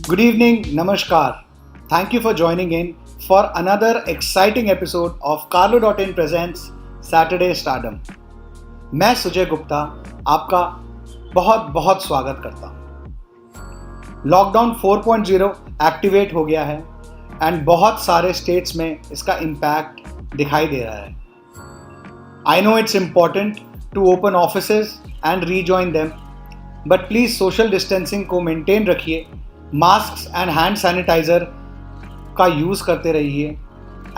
Good evening, Namaskar. Thank you for joining in for another exciting episode of Carlo.in presents Saturday Stardom. मैं सुजय गुप्ता आपका बहुत बहुत स्वागत करता हूँ। लॉकडाउन 4.0 एक्टिवेट हो गया है एंड बहुत सारे स्टेट्स में इसका इम्पैक्ट दिखाई दे रहा है। I know it's important to open offices and rejoin them, but please social distancing को मेंटेन रखिए, मास्क एंड हैंड सैनिटाइज़र का यूज़ करते रहिए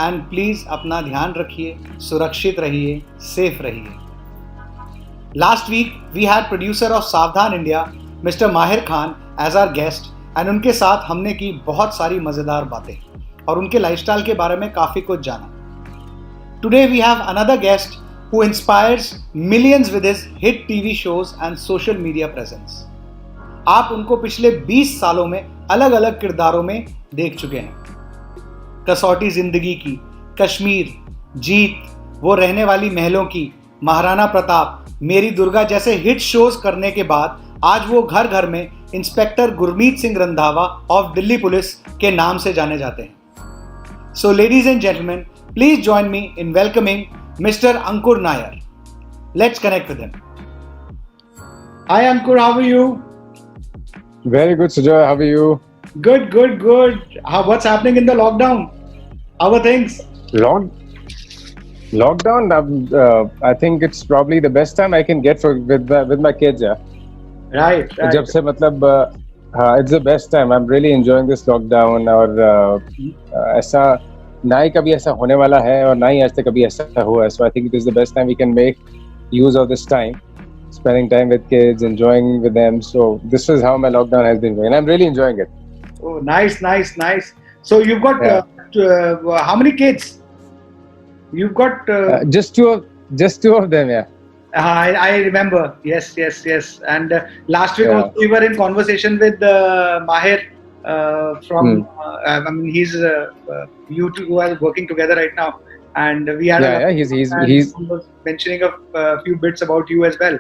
एंड प्लीज़ अपना ध्यान रखिए, सुरक्षित रहिए, सेफ रहिए। Last week we had producer of Savdhaan India mister Mahir Khan as our guest and उनके साथ हमने की बहुत सारी मज़ेदार बातें और उनके लाइफस्टाइल के बारे में काफ़ी कुछ जाना। Today we have another guest who inspires millions with his hit TV shows and social media presence. आप उनको पिछले 20 सालों में अलग अलग किरदारों में देख चुके हैं। कसौटी जिंदगी की, कश्मीर, जीत, वो रहने वाली महलों की, महाराणा प्रताप, मेरी दुर्गा जैसे हिट शोज करने के बाद आज वो घर घर में inspector Gurmeet Singh Randhawa of Delhi police के नाम से जाने जाते हैं। So ladies and gentleman, please join me in welcoming Mr. Ankur Nair. Let's connect with him. Hi Ankur, how are you? Very good, Sujay. How are you? Good. What's happening in the lockdown? How are things? Lockdown. I think it's probably the best time I can get with my kids. Yeah. Right. जब से मतलब it's the best time. I'm really enjoying this lockdown और ऐसा ना ही कभी ऐसा होने वाला है और ना ही आज तक कभी ऐसा हुआ है. So I think it is the best time we can make use of this time, spending time with kids, enjoying with them. So this is how my lockdown has been going, and I'm really enjoying it. Oh, nice. So you've got how many kids? You've got just two of them, yeah. I remember. Yes. And last week also we were in conversation with Mahir. I mean, he's you two are working together right now, and we had he's mentioning a few bits about you as well.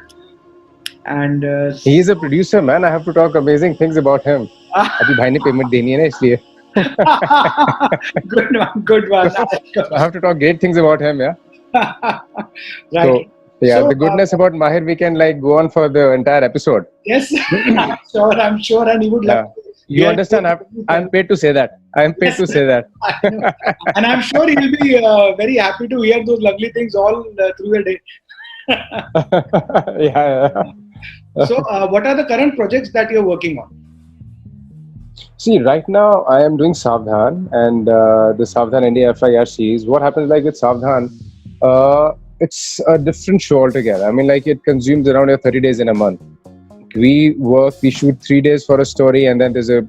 And he's a producer, man. I have to talk amazing things about him. अभी भाई ने payment देनी है ना इसलिए. Good one. I have to talk great things about him, yeah. Right. So, the goodness about Mahir, we can like go on for the entire episode. Yes, I'm sure, and he would love. You understand? I'm paid to say that. I'm paid to say that. And I'm sure he'll be very happy to hear those lovely things all through the day. Yeah. So, what are the current projects that you're working on? See, right now I am doing Saavdhan and the Saavdhan India FIR series. What happens like with Saavdhan? It's a different show altogether. I mean, like it consumes around 30 days in a month. We shoot 3 days for a story, and then there's a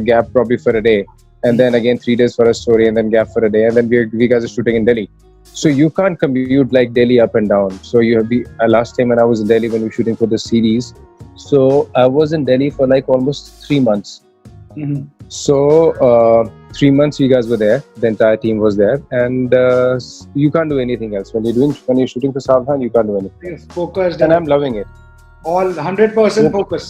gap probably for a day, and then again 3 days for a story, and then gap for a day, and then we guys are shooting in Delhi. So you can't commute like Delhi up and down. So you have last time when I was in Delhi when we were shooting for the series, so I was in Delhi for like almost 3 months. Mm-hmm. So 3 months you guys were there, the entire team was there, and you can't do anything else. When you're shooting for Saavdhan, you can't do anything. Yes, focused, and I'm loving it. All 100% focus.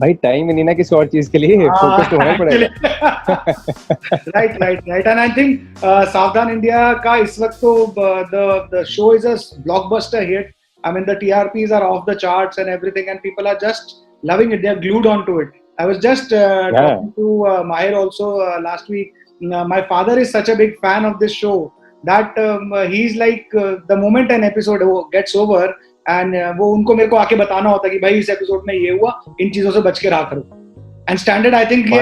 भाई time ही नहीं ना किसी और चीज के लिए, focus तो होना पड़ेगा. Right. And I think Saavdhan India का इस वक्त तो the show is a blockbuster hit. I mean the TRPs are off the charts and everything, and people are just loving it. They are glued onto it. I was just talking to Mahir also last week. My father is such a big fan of this show that he's like the moment an episode gets over and वो उनको मेरे को आके बताना होता है कि भाई इस एपिसोड में ये हुआ, इन चीजों से बच के रहा करो. एंड स्टैंडर्ड आई थिंक ये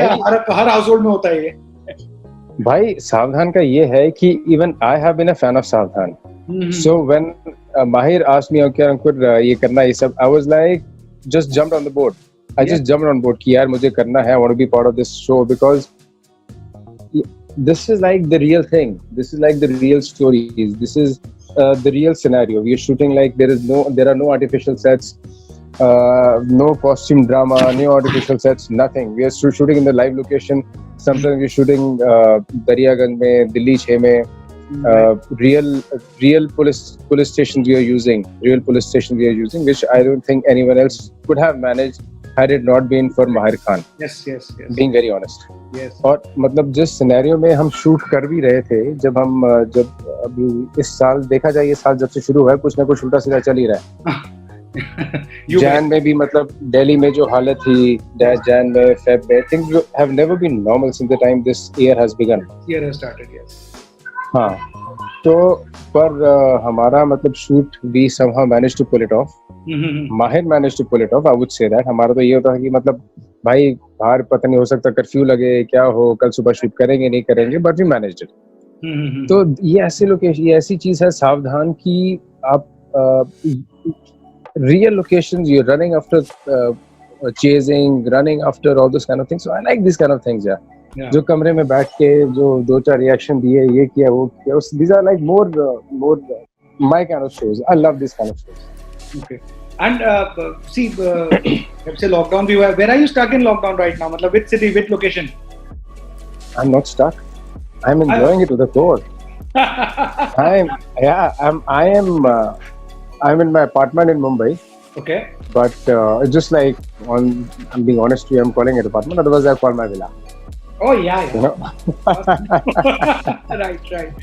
हर हाउसहोल्ड में होता है ये. भाई सावधान का ये है कि even I have been a fan of Savdhaan. So when Mahir asked me okay Ankur ये करना ये सब, I was like just jumped on the board. I just jumped on board कि यार मुझे करना है, I want to be part of this show because this is like the real thing. This is like the real stories. This is the real scenario. We are shooting like there are no artificial sets, no costume drama, no artificial sets, nothing. We are shooting in the live location. Sometimes we're shooting Daryaganj mein, Delhi 6 mein. Real police stations we are using, which I don't think anyone else could have managed had it not been for Mahir Khan. Yes. Being very honest. Yes. और मतलब जिस scenario में हम shoot कर भी रहे थे, जब अभी इस साल देखा जाए, ये साल जब से शुरू हुआ है, कुछ ना कुछ उल्टा सीधा चल ही रहा है. जैन में भी मतलब दिल्ली में जो हालत थी, जैन में, फेब में, things have never been normal since the time this year has begun. Year has started, yes. हाँ, तो पर हमारा मतलब shoot we somehow managed to pull it off. माहिर managed to pull it off, I would say that. हमारा तो ये होता है कि मतलब भाई बाहर पता नहीं, हो सकता कर्फ्यू लगे, क्या हो, कल सुबह शूट करेंगे नहीं करेंगे, but we managed it. तो ये ऐसे लोकेशन, ये ऐसी चीज है सावधान की, आप real locations, you're running after chasing, running after all those kind of things. So I like these kind of things, yeah. जो कमरे में बैठ के जो 2-4 रिएक्शन दिए, ये किया वो किया, these are like more my kind of shows. I love this kind of shows. Okay. And see, let's say lockdown, where are you stuck in lockdown right now? मतलब which city, which location? I'm not stuck. I'm enjoying it to the core. I'm in my apartment in Mumbai. Okay. But it's just like, I'm being honest with you, I'm calling it apartment. Otherwise, I call my villa. Oh yeah. You know? Right.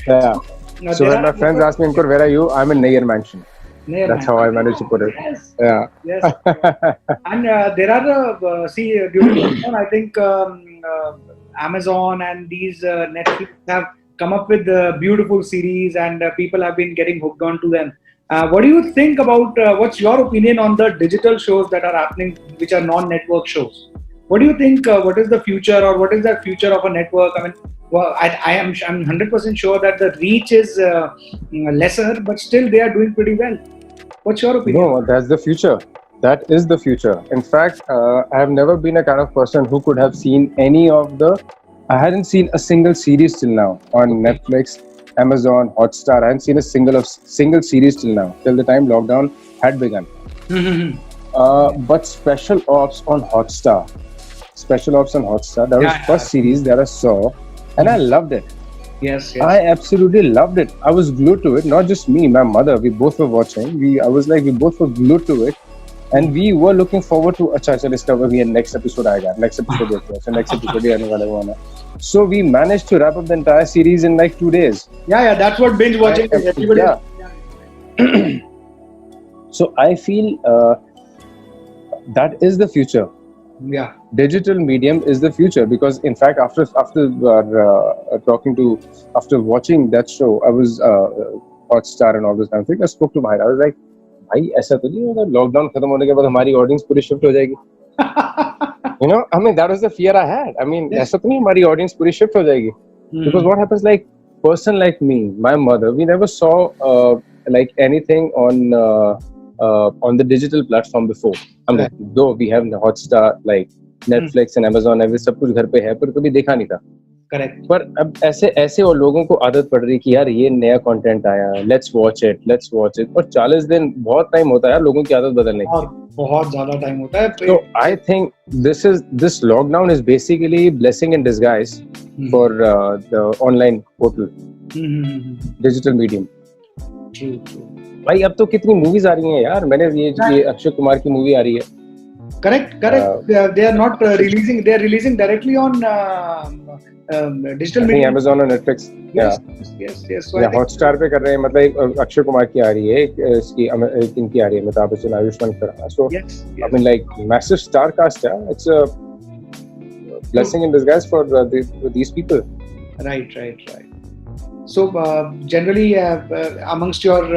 Yeah. No, so when my friends ask me, where are you? I'm in Nair Mansion. That's how I managed to put it. Yes. Yeah. Yes. And there are during lockdown, I think Amazon and these Netflix have come up with beautiful series, and people have been getting hooked onto them. What do you think about? What's your opinion on the digital shows that are happening, which are non-network shows? What do you think? What is the future, or what is the future of a network? I mean, well, I'm 100% sure that the reach is lesser, but still they are doing pretty well. What's your opinion? No, that's the future. That is the future. In fact, I have never been a kind of person who could have seen any of the. I hadn't seen a single series till now on Netflix, Amazon, Hotstar. I hadn't seen a single series till now, till the time lockdown had begun. But Special Ops on Hotstar. That was first series that I saw, and I loved it. Yes. I absolutely loved it. I was glued to it. Not just me, my mother. We both were watching. We both were glued to it, and we were looking forward to. Acha, discover we next episode aayega. Next episode next episode aane wala hai. So we managed to wrap up the entire series in like 2 days. Yeah. That's what binge watching is. Everybody. Yeah. So I feel that is the future. Yeah. Digital medium is the future, because in fact after watching that show, I was Hotstar and all those kind of things. I spoke to Mahir. I was like, भाई ऐसा तो नहीं होगा lockdown खत्म होने के बाद हमारी ऑडियंस पूरी शिफ्ट हो जाएगी. You know, I mean, that was the fear I had. I mean, ऐसा तो नहीं हमारी ऑडियंस पूरी शिफ्ट हो जाएगी. Because what happens, like person like me, my mother, we never saw like anything on the digital platform before. I mean, though we have Hotstar, like Netflix and Amazon, every सब कुछ घर पे है, पर कभी देखा नहीं था. Correct. पर अब ऐसे और लोगों को आदत पड़ रही कि यार ये नया कंटेंट आया, let's watch it. और 40 दिन बहुत टाइम होता है यार लोगों की आदत बदलने की. बहुत ज्यादा टाइम होता है. So I think this lockdown is basically blessing in disguise for the online portal, digital medium. True. भाई अब तो कितनी मूवीज आ रही हैं यार. मैंने ये अक्षय कुमार की मूवी आ रही है. Correct. They are not releasing. They are releasing directly on digital media. Amazon और Netflix. Yes. So या Hotstar पे कर रहे हैं. मतलब अक्षय कुमार की आ रही है, इसकी इनकी आ रही है, Amitabh Bachchan, Ayushman Khurana. So I mean, like massive star cast. Yeah, it's a blessing in disguise for these people. Right. So generally, amongst your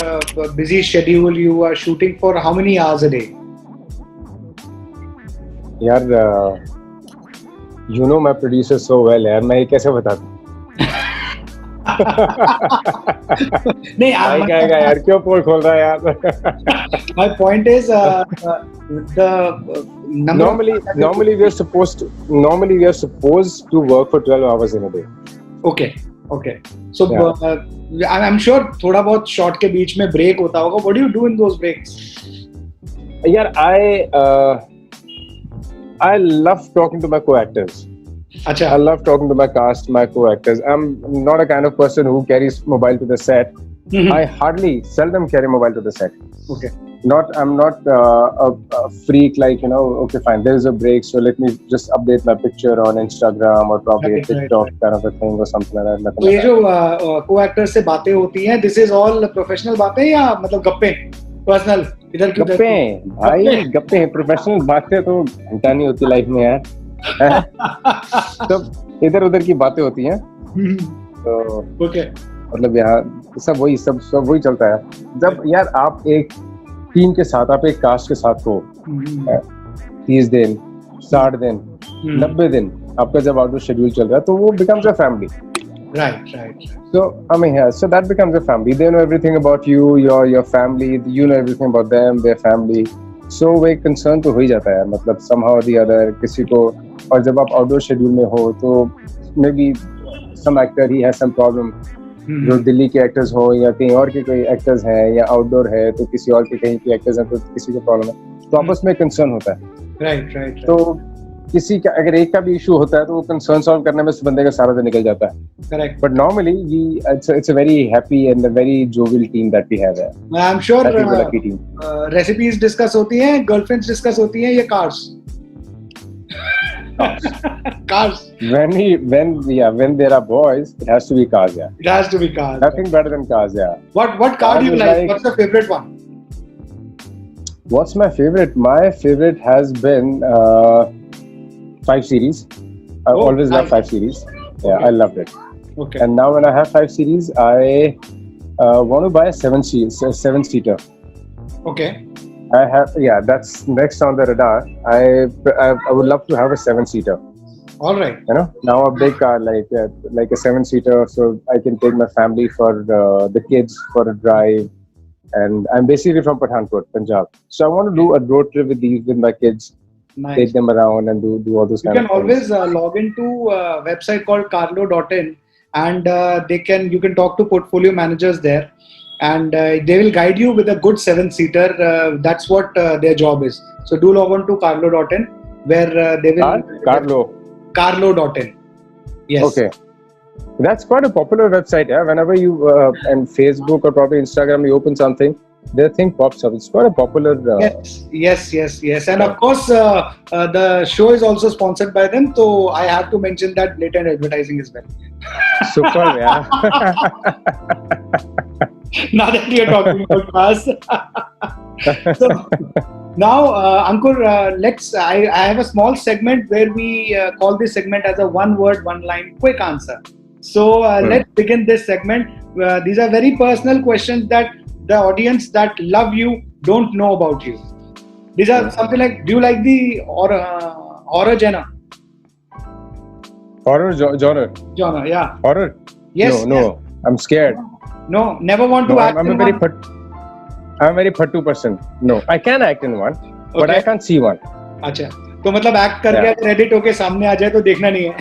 busy schedule, you are shooting for how many hours a day? यार, you know my producer so well यार, मैं ये कैसे बता दूं? नहीं कहेगा यार क्यों पोल खोल रहा है यार? My point is the normally we are supposed to work for 12 hours in a day. Okay. So I'm sure थोड़ा बहुत शॉट के बीच में ब्रेक होता होगा. What do you do in those breaks? यार, I love talking to my co-actors. Achha. I love talking to my cast, my co-actors. I'm not a kind of person who carries mobile to the set. I seldom carry mobile to the set. Okay. I'm not a freak like, okay, fine, there is a break, so let me just update my picture on Instagram or probably a TikTok kind of a thing or something like that. तो ये जो co-actors से बातें होती हैं, this is all professional बातें या मतलब गप्पे पर्सनल इधर की गप्पे भाई, गप्पे प्रोफेशनल बातें तो घंटा नहीं होती लाइफ में यार. सब इधर उधर की बातें होती हैं. तो ओके, मतलब यहाँ सब वही चलता है. जब यार आप एक टीम के साथ, आप एक कास्ट के साथ हो, 30 दिन 60 दिन 90 दिन आपका जब आउटडोर शेड्यूल चल रहा है, तो वो becomes a family. right. So I mean, yeah, so that becomes a family. They know everything about you, your family. You know everything about them, their family. So वो एक concern तो हो ही जाता है, मतलब somehow or the other किसी को. और जब आप आउटडोर शेड्यूल में हो तो maybe some actor he has some problem. जो दिल्ली के एक्टर्स हो या कहीं और के कोई एक्टर्स हैं, या आउटडोर है तो किसी और के कहीं के एक्टर्स हैं तो किसी को प्रॉब्लम है, तो आपस में कंसर्न होता है. राइट. तो किसी का अगर एक का भी इशू होता है तो वो कंसर्न सॉल्व करने में उस बंदे का सारा दिन निकल जाता है. Correct. But normally it's a very happy and a very jovial team that we have there. I am sure lucky team. Recipes discuss होती हैं, गर्लफ्रेंड्स डिस्कस होती हैं, ये cars. Cars. When there are boys, it has to be cars. Yeah. It has to be cars. Nothing better than cars. Yeah. What car do you like? What's your favorite one? What's my favorite? My favorite has been 5 Series. I always love 5 Series. Yeah, Okay. I loved it. Okay. And now when I have 5 Series, I want to buy a 7-seater. Okay. I have, that's next on the radar. I would love to have a 7-seater. All right. Now a big car like a 7-seater, so I can take my family for the kids for a drive. And I'm basically from Pathankot, Punjab, so I want to do a road trip with my kids. Nice. Take them around and do all those You kind can of things. always log into a website called carlo.in, and you can talk to portfolio managers there, and they will guide you with a good 7-seater. That's what their job is. So do log on to carlo.in, where they will carlo.in. Yes. Okay, that's quite a popular website. Yeah, whenever you and Facebook or probably Instagram, you open something, their thing pops up. It's quite a popular. Yes. And of course, the show is also sponsored by them. So I have to mention that blatant advertising as well. Super, yeah. Now that you're talking about cars. So now, Ankur, I have a small segment where we call this segment as a one word, one line, quick answer. So let's begin this segment. These are very personal questions that the audience that love you don't know about you. These are something like, do you like the horror genre? Horror genre? Genre, yeah. Horror? Yes. No. Yes. I'm scared. No, never want to act I'm in a very one. I'm a very phattu person. No, I can act in one, but I can't see one. अच्छा, तो मतलब act करके credit होके सामने आ जाए तो देखना नहीं है.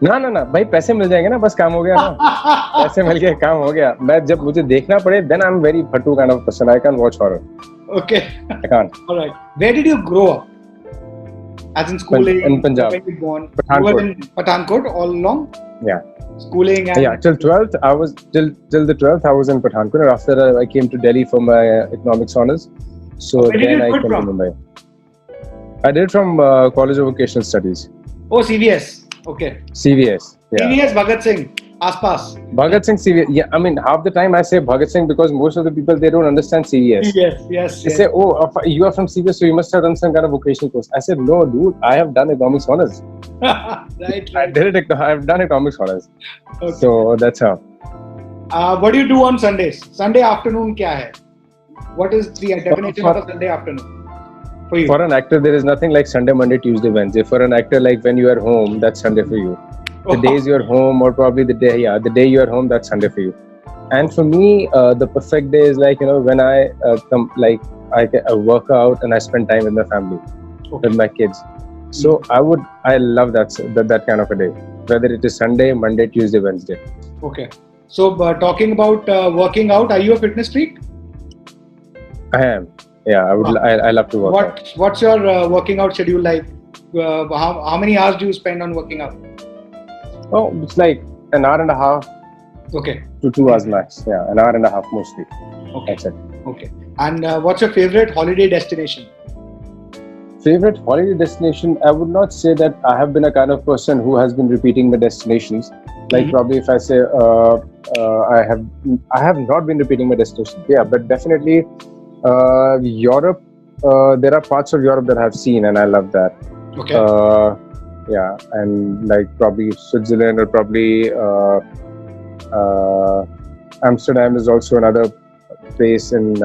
ना भाई, पैसे मिल जाएंगे ना, बस काम हो गया ना. पैसे मिल गए, काम हो गया. मैं जब मुझे देखना पड़े, then I'm very phattu kind of person. I can't watch horror. Okay. I can't. All right. Where did you grow up? As in schooling? In Punjab. Where were you born? Pathankot. You were in Pathankot all along? Yeah. Schooling and... Yeah, till 12th, I was till the 12th, I was in Pathankot. And after I came to Delhi for my economics honors. So then I came to Mumbai. I did from College of Vocational Studies. Oh, CVS. Okay. CVS. Yeah. CVS, Bhagat Singh, Aspas. Bhagat Singh, CVS. Yeah, I mean, half the time I say Bhagat Singh because most of the people, they don't understand CVS. Yes. They say, oh, you are from CVS, so you must have done some kind of vocational course. I said, no, dude, I have done economics honors. Right. I've done economics honors. Okay. So that's how. What do you do on Sundays? Sunday afternoon kya hai? What is the definition of a Sunday afternoon for you? For an actor, there is nothing like Sunday, Monday, Tuesday, Wednesday. For an actor, like when you are home, that's Sunday for you. The days you are home, or probably the day you are home, that's Sunday for you. And for me, the perfect day is like, when I come, like I work out and I spend time with my family, with my kids. So I love that kind of a day, whether it is Sunday, Monday, Tuesday, Wednesday. Okay. So talking about working out, are you a fitness freak? I am. Yeah, I love to work out. What's your working out schedule like? How many hours do you spend on working out? Oh, it's like an hour and a half. Okay. To 2 hours max. Yeah, an hour and a half mostly. Okay. That's it. Okay. And what's your favorite holiday destination? Favorite holiday destination? I would not say that I have been a kind of person who has been repeating my destinations. Like probably if I say I have not been repeating my destination. Yeah, but definitely Europe. There are parts of Europe that I've seen and I love that. Okay. Yeah, and like probably Switzerland or probably Amsterdam is also another place in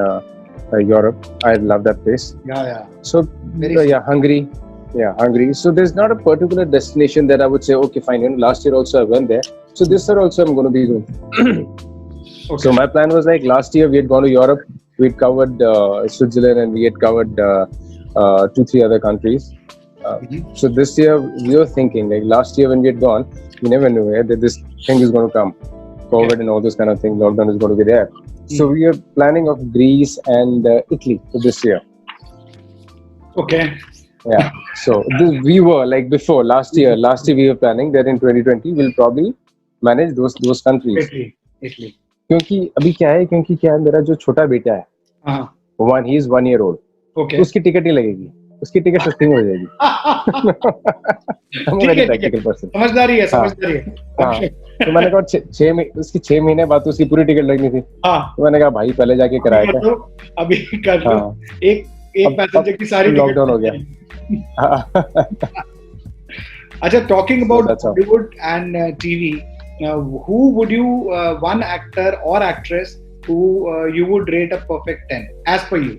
Europe. I love that place. Yeah. So Hungary. Yeah, Hungary. So there's not a particular destination that I would say, okay, fine. You know, last year also I went there. So this year also I'm going to be going. Okay. So my plan was like last year we had gone to Europe. We had covered Switzerland and we had covered 2-3 other countries. So this year we were thinking, like last year when we had gone, we never knew that this thing is going to come. COVID and all those kind of things, lockdown is going to be there. So we are planning of Greece and Italy for this year. Okay. Yeah. So we were like before last year we were planning that in 2020 we'll probably manage those countries. Italy. क्योंकि अभी क्या है मेरा जो छोटा बेटा है he is 1 year old. Okay. उसकी टिकट नहीं लगेगी. उसकी टिकट सस्ती हो जाएगी. I'm a very practical person. समझदारी है. हाँ. तो मैंने कहा उसकी 6 महीने बाद उसकी पूरी टिकट लगनी थी. तो मैंने कहा भाई पहले जाके कराया था. अभी कर लो. एक पैसेंजर की सारी लॉकडाउन हो गया. अच्छा, talking about Bollywood and TV, who would you one actor or actress who you would rate a perfect 10 as per you?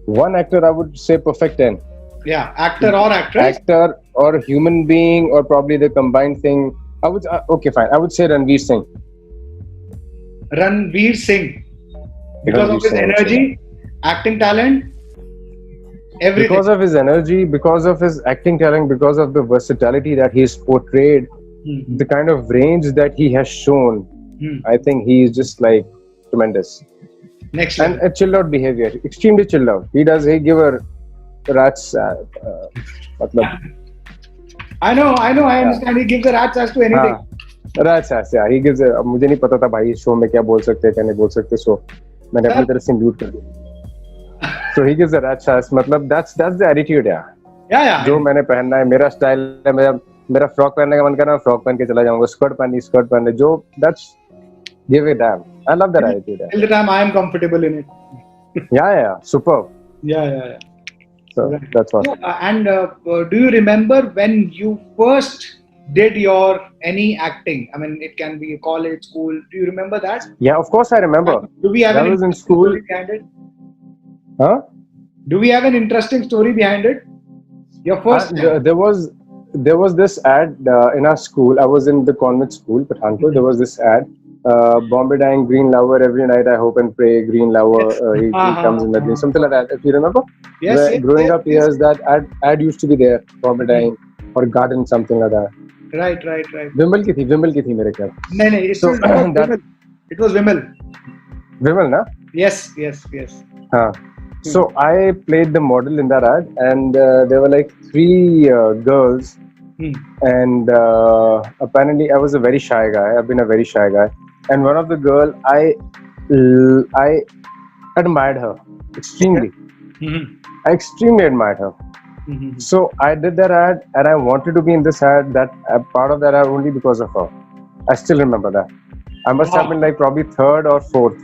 One actor I would say perfect 10. Yeah, actor or actress? Actor or human being or probably the combined thing. I would okay, fine. I would say Ranveer Singh. Ranveer Singh. Because of his energy, acting talent, everything. Because of his energy, because of his acting talent, because of the versatility that he's portrayed, the kind of range that he has shown, I think he is just like tremendous. Next level. And a chilled out behavior, extremely chilled out. He give her rats. I know. I understand. He gives a rat's ass to anything. Rat's ass, yeah. He gives. मुझे नहीं पता था भाई show में क्या बोल सकते हैं क्या नहीं बोल सकते. So मैंने अपनी तरफ से म्यूट कर दिया. So he gives a rat's ass. मतलब that's the attitude, yeah. Yeah. जो मैंने पहनना है, मेरा स्टाइल है, मेरा फ्रॉक पहनने का मन कर रहा है, फ्रॉक पहन के चला जाऊंगा. स्कर्ट पहनने जो that's give it damn. I love that attitude. Till the time I am comfortable in it. Yeah. Superb. Yeah. So that's what. And do you remember when you first did your any acting? I mean, it can be college, school. Do you remember that? Yeah, of course I remember. Do we have that an was in school. Behind it? Huh? Do we have an interesting story behind it? Your first. There was this ad in our school. I was in the convent school, Pathankot. There was this ad. Bombay Dyeing, Green Lover, every night I hope and pray, Green Lover, he comes in the dream, something like that, if you remember. Yes. Growing up years, that ad used to be there, Bombay Dyeing, or Garden, something like that. Right. Vimal ki thi mere ख्याल. No, it was Vimal. Vimal, na? Yes. So I played the model in that ad, and there were like 3 girls, and apparently I was a very shy guy. I've been a very shy guy. And one of the girl, I admired her extremely. I extremely admired her. So I did that ad, and I wanted to be in this ad. That part of that ad only because of her. I still remember that. I must have been like probably 3rd or 4th,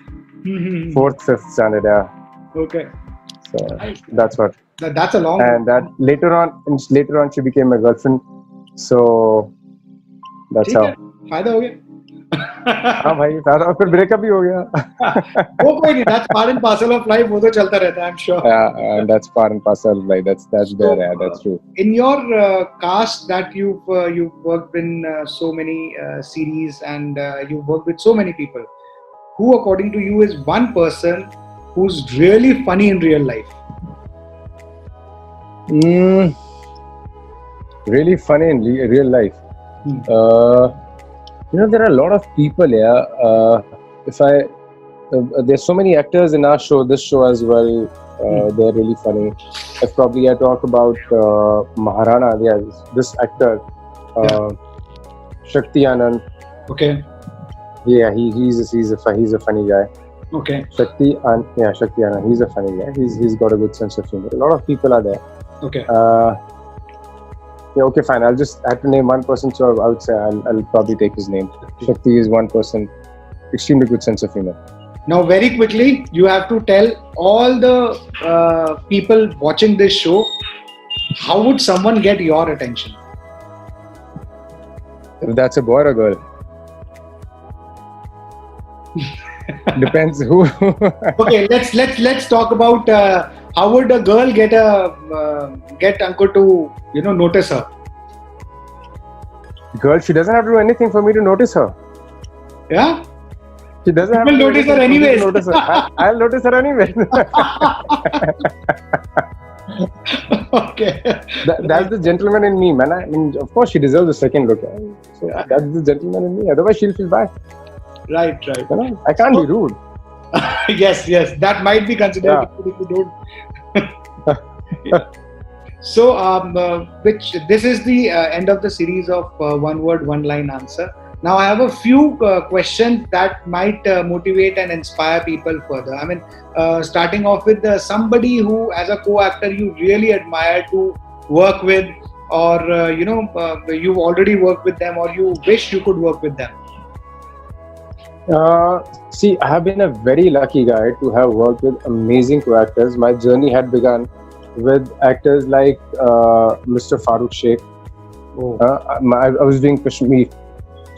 4th, 5th standard. Yeah. Okay. So that's what. That's a long. And that later on, she became my girlfriend. So that's how. फायदा हो गया. हाँ भाई फायदा फिर breakup भी हो गया. वो कोई नहीं. That's part and parcel of life. वो तो चलता रहता है. I'm sure. Yeah, that's part and parcel of life. That's there. Yeah, that's true. In your cast that you've worked in so many series and you've worked with so many people, who according to you is one person who's really funny in real life? Really funny in real life. There are a lot of people. There's so many actors in our show, this show as well. They're really funny. If probably I talk about Maharana, this actor, Shakti Anand. Okay. Yeah, he's a funny guy. Okay. Shakti Anand. He's a funny guy. He's got a good sense of humor. A lot of people are there. Okay. Yeah, okay, fine. I have to name one person, so I would say I'll probably take his name. Shakti is one person, extremely good sense of humor. Now, very quickly, you have to tell all the people watching this show, how would someone get your attention? If that's a boy or a girl? Depends who. Okay, let's talk about how would a girl get Ankur to notice her? Girl, she doesn't have to do anything for me to notice her. Yeah. She doesn't have to notice her anyways. I'll notice her anyway. Okay. That's the gentleman in me, man. I mean, of course, she deserves a second look. So that's the gentleman in me. Otherwise, she'll feel bad. Right. You know, I can't be rude. Yes. That might be considered if you don't. So, this is the end of the series of one word, one line answer. Now, I have a few questions that might motivate and inspire people further. I mean, starting off with somebody who, as a co-actor, you really admire to work with, or you've already worked with them, or you wish you could work with them. See, I have been a very lucky guy to have worked with amazing co-actors. My journey had begun with actors like Mr. Farooq Sheikh. Oh. I was doing Kashmir.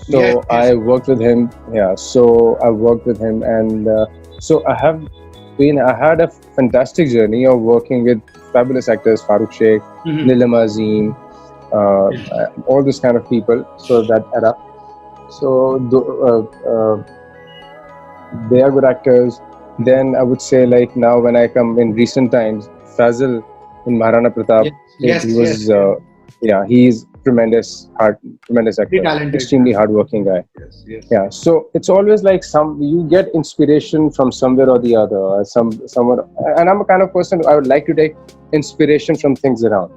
So yes. I worked with him. Yeah. So I worked with him, and so I had a fantastic journey of working with fabulous actors, Farooq Sheikh, Neelam Azim, all those kind of people. So that era. So they are good actors. Then I would say, like, now when I come in recent times, Fazil in Maharana Pratap. Yes. He's tremendous actor, extremely hardworking guy. Yes. Yeah, so it's always like you get inspiration from somewhere or the other, somewhere. And I'm a kind of person I would like to take inspiration from things around.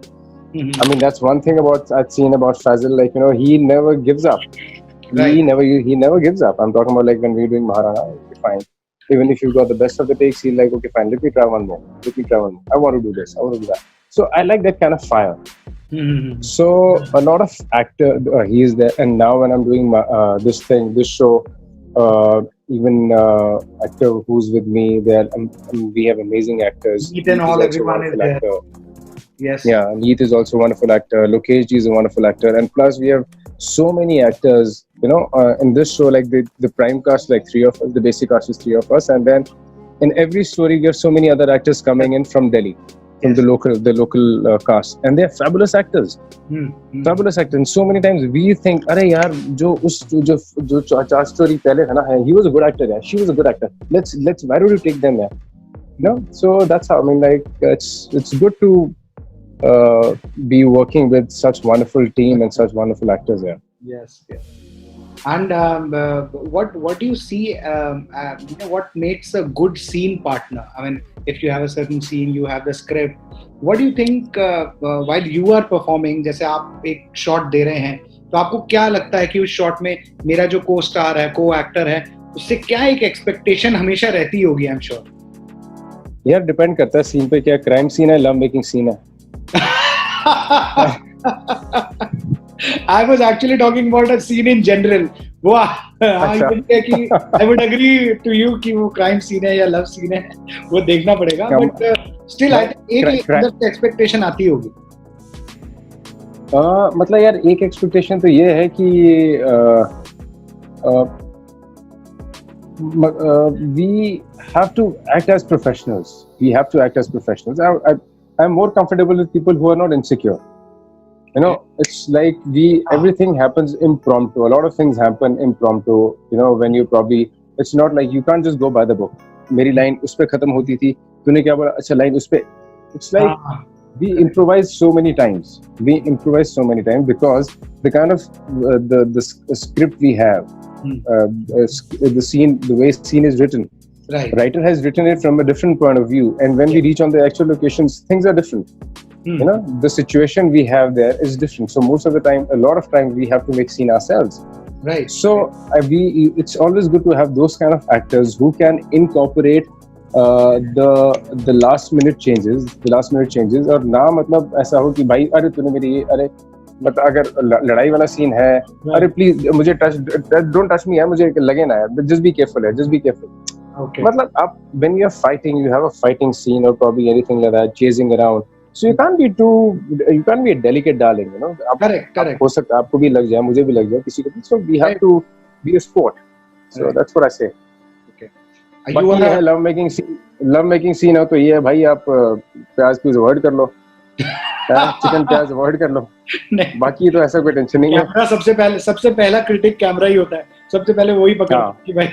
I mean, that's one thing I've seen about Fazil. Like, he never gives up. Right. He never gives up. I'm talking about, like, when we're doing Maharana, okay, fine. Even if you've got the best of the takes, he's like, okay, fine, let me try one more. I want to do this. I want to do that. So I like that kind of fire. So a lot of actor, he is there. And now when I'm doing this show, even actor who's with me, we have amazing actors. Neet and all, everyone is there. Actor. Yes. Yeah, Neet is also a wonderful actor. Lokesh Ji is a wonderful actor. And plus we have so many actors, in this show, like the prime cast, like 3 of us, the basic cast is 3 of us. And then in every story, we have so many other actors coming in from Delhi. From the local cast, and they are fabulous actors. Fabulous actors. And so many times we think, "Arey yaar, jo char story pehle tha na, he was a good actor. She was a good actor. Let's. Why don't you take them there?" So that's how. I mean, like, it's good to be working with such wonderful team and such wonderful actors there. Yes. And what do you see? What makes a good scene partner? I mean, if you have a certain scene, you have the script. What do you think while you are performing? जैसे आप एक shot दे रहे हैं, तो आपको क्या लगता है कि उस shot में मेरा जो co-star है, co-actor है, उससे क्या एक expectation हमेशा रहती होगी? I'm sure. यार depend करता है scene पे, क्या crime scene है, love making scene है. I was actually talking about a scene in general. I would agree to you कि वो crime scene है या love scene है, वो देखना पड़ेगा. But still, I think एक अंदर से expectation आती होगी. मतलब यार एक expectation तो ये है कि we have to act as professionals. I'm more comfortable with people who are not insecure. It's like everything happens impromptu. A lot of things happen impromptu. When you probably, it's not like you can't just go by the book. मेरी line उस पे खत्म होती थी. तूने क्या बोला? अच्छा line उस पे. It's like we improvise so many times. Because the kind of the script we have, the scene, the way scene is written. Right. Writer has written it from a different point of view, and when we reach on the actual locations, things are different. The situation we have there is different. So most of the time, a lot of time, we have to make scene ourselves. Right. So it's always good to have those kind of actors who can incorporate the last minute changes और ना मतलब ऐसा हो कि भाई अरे तूने मेरी अरे मतलब अगर लड़ाई वाला सीन है अरे प्लीज मुझे डोंट टच मी है मुझे लगे ना है जस्ट बी केयरफुल Okay. मतलब आप when you're fighting you have a fighting scene or probably anything like that chasing around so you can't be a delicate darling, you know. Correct. हो सकता है आपको भी लग जाए मुझे भी लग जाए किसी को भी, so we have to be a sport, so that's what I say. Okay. बाकी ये है लव मेकिंग सीन है तो ये है भाई आप प्याज प्लीज अवॉइड कर लो चिकन प्याज अवॉइड कर लो बाकी तो ऐसा कोई टेंशन नहीं है. कैमरा सबसे पहला क्रिटिक कैमरा ही होता है, सबसे पहले वही पकड़ कि भाई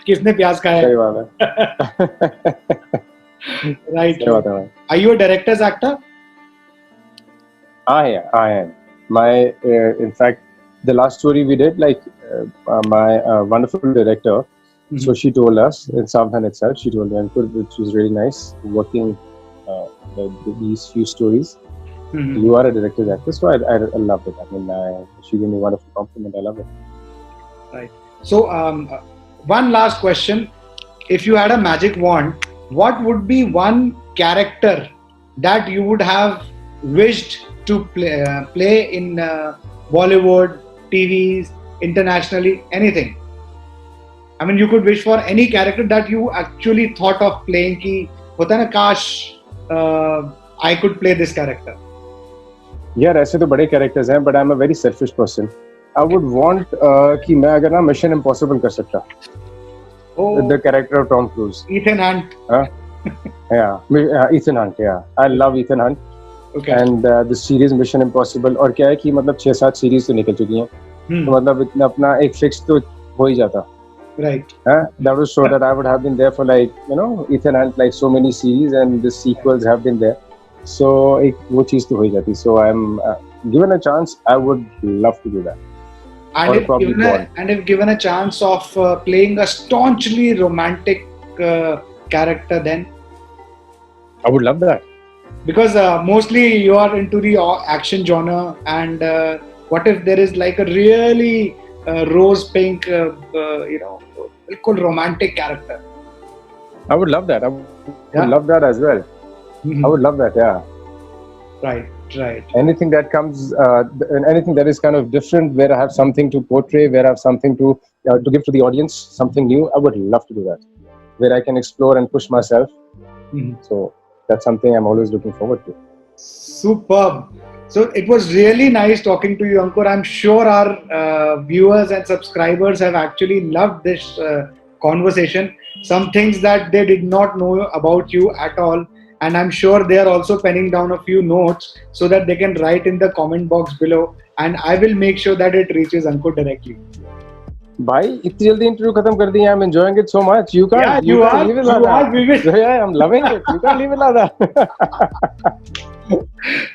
किसने प्याज खाया. सही बात है. Right. Are you a director's actor? I am. In fact, the last story we did, like my wonderful director, so she told us in Savdhan itself, she told me, which was really nice, working these few stories. You are a director's actor, so I loved it. I mean, she gave me a wonderful compliment. I love it. Right. So, one last question. If you had a magic wand, what would be one character that you would have wished to play in Bollywood, TVs, internationally, anything? I mean, you could wish for any character that you actually thought of playing. Ki hota na kash I could play this character. यार ऐसे तो बड़े characters हैं, but I'm a very selfish person. I would want कि मैं अगर ना Mission Impossible कर सकता. The character of Tom Cruise. Ethan Hunt. Ethan Hunt. Yeah, I love Ethan Hunt. Okay. And the series Mission Impossible और क्या है कि मतलब 6-7 सीरीज तो निकल चुकी हैं, तो मतलब इतना अपना एक फिक्स तो हो ही जाता. Right. That would show that I would have been there for like Ethan Hunt, like so many series and the sequels have been there. So एक वो चीज तो हो ही जाती. So I'm given a chance, I would love to do that. And if given a chance of playing a staunchly romantic character, then I would love that. Because mostly you are into the action genre, and what if there is like a really rose pink, romantic character? I would love that. I would love that as well. I would love that. Yeah. Right. Anything that comes, anything that is kind of different, where I have something to portray, where I have something to give to the audience, something new. I would love to do that, where I can explore and push myself. So that's something I'm always looking forward to. Superb. So it was really nice talking to you, Ankur. I'm sure our viewers and subscribers have actually loved this conversation. Some things that they did not know about you at all. And I'm sure they are also penning down a few notes so that they can write in the comment box below. And I will make sure that it reaches Ankur directly. भाई इतनी जल्दी interview खत्म कर दी. I'm enjoying it so much. You can't leave it like that. Yeah, I'm loving it. You can't leave it like that.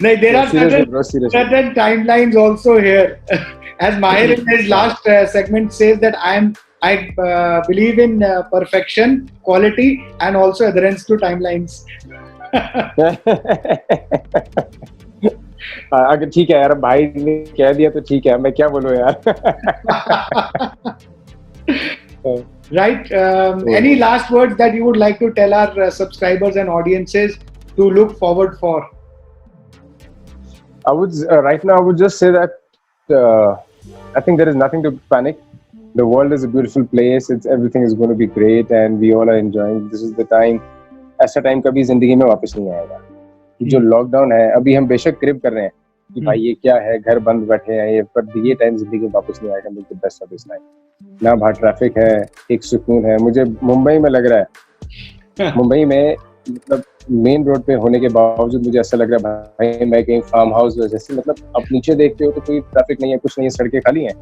No, there are certain timelines also here. As Mahir in his last segment says that I believe in perfection, quality, and also adherence to timelines. अगर ठीक है यार, भाई ने कह दिया तो ठीक है, मैं क्या बोलूं यार. Right. Any last words that you would like to tell our subscribers and audiences to look forward for? I would right now I would just say that I think there is nothing to panic. The world is a beautiful place. Everything is going to be great, and we all are enjoying. This is the time. ऐसा time कभी जिंदगी में वापस नहीं आएगा. जो lockdown है, अभी हम बेशक क्रिप कर रहे हैं कि भाई ये क्या है, घर बंद बैठे हैं ये, पर ये टाइम जिंदगी में वापस नहीं आएगा. बिल्कुल बेस्ट ऑफ दिस टाइम. ना बाहर ट्रैफिक है, एक सुकून है. मुझे मुंबई में लग रहा है, मुंबई में मतलब मेन रोड पे होने के बावजूद मुझे ऐसा लग रहा है भाई मैं कहीं फार्म हाउस जैसे, मतलब आप नीचे देखते हो तो कोई ट्रैफिक नहीं है, कुछ नहीं है, सड़कें खाली हैं.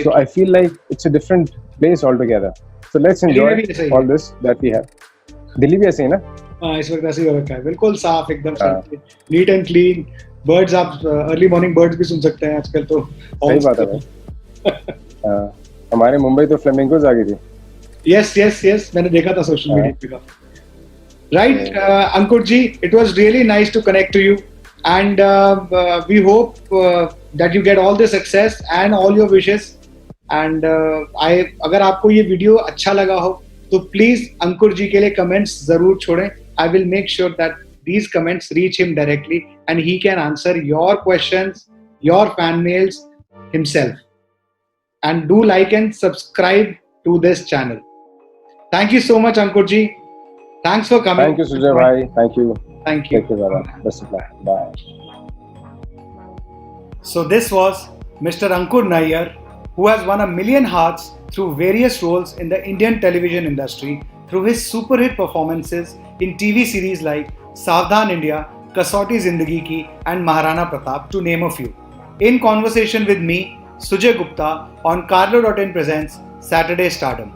So I feel like it's a different place altogether. So let's enjoy all this that we have. Delhi भी ऐसे ही ना? हाँ, इस वक्त ऐसे ही हो रखा है. बिल्कुल साफ, एकदम साफ, नीट एंड क्लीन. बर्ड्स, आप अर्ली मॉर्निंग बर्ड्स भी सुन सकते हैं आजकल तो. सही बात है भाई. हमारे मुंबई तो फ्लेमिंगोज आ गई थी. Yes, मैंने देखा था सोशल मीडिया पे. Right, Ankur ji, it was really nice to connect to you, and we hope that you get all the success and all your wishes. And अगर आपको ये वीडियो अच्छा लगा हो तो प्लीज अंकुर जी के लिए कमेंट्स जरूर छोड़ें. I will make sure that these comments reach him directly and he can answer your questions, your fan mails himself. And do like and subscribe to this channel. Thank you so much, Ankur ji. Thanks for coming. Thank you, Sujay bhai. Thank you. Thank you. Take care, brother. Best of luck. Bye. So this was Mr. Ankur Nayyar, who has won 1 million hearts through various roles in the Indian television industry through his super hit performances in TV series like Savdhan India, Kasauti Zindagi Ki and Maharana Pratap, to name a few. In conversation with me, Sujay Gupta, on Carlo.in presents Saturday Stardom.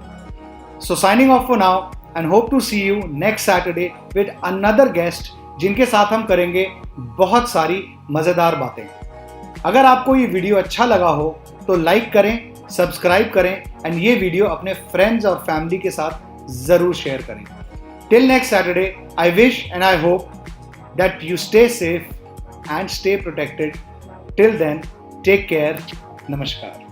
So signing off for now and hope to see you next Saturday with another guest जिनके साथ हम करेंगे बहुत सारी मज़ेदार बातें. अगर आपको ये वीडियो अच्छा लगा हो तो लाइक करें, सब्सक्राइब करें एंड ये वीडियो अपने फ्रेंड्स और फैमिली के साथ ज़रूर शेयर करें. Till next Saturday, I wish and I hope that you stay safe and stay protected. Till then, take care. Namaskar.